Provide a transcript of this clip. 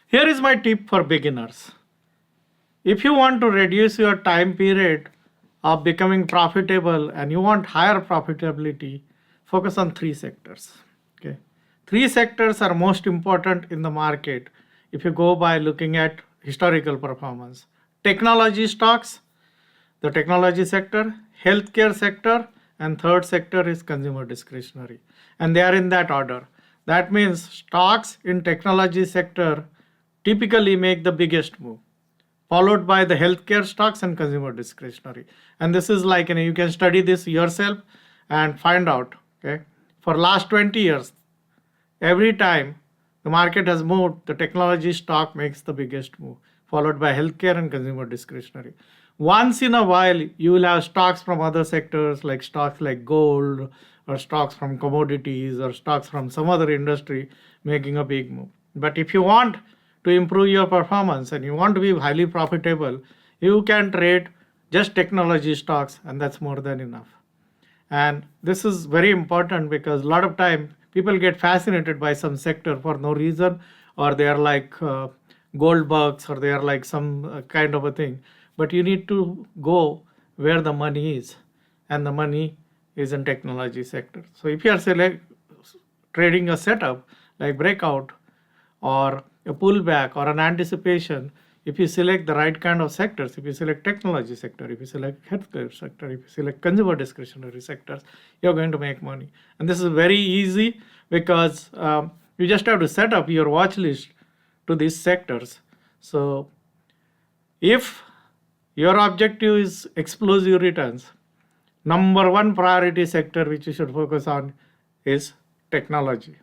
Here is my tip for beginners. If you want to reduce your time period of becoming profitable and you want higher profitability, focus on three sectors. Okay. Three sectors are most important in the market if you go by looking at historical performance. Technology stocks, the technology sector, healthcare sector, and third sector is consumer discretionary. And they are in that order. That means stocks in technology sector typically make the biggest move, followed by the healthcare stocks and consumer discretionary. And this is like, you can study this yourself and find out. Okay, for last 20 years, every time the market has moved, the technology stock makes the biggest move, followed by healthcare and consumer discretionary. Once in a while, you will have stocks from other sectors, like stocks like gold, or stocks from commodities, or stocks from some other industry making a big move. But if you want to improve your performance and you want to be highly profitable, you can trade just technology stocks, and that's more than enough. And this is very important because a lot of time people get fascinated by some sector for no reason, or they are like gold bugs, or they are like some kind of a thing. But you need to go where the money is, and the money is in technology sector. So if you are trading a setup like breakout or a pullback or an anticipation, if you select the right kind of sectors, if you select technology sector, if you select healthcare sector, if you select consumer discretionary sectors, you're going to make money. And this is very easy because you just have to set up your watch list to these sectors. So if your objective is explosive returns, number one priority sector which you should focus on is technology.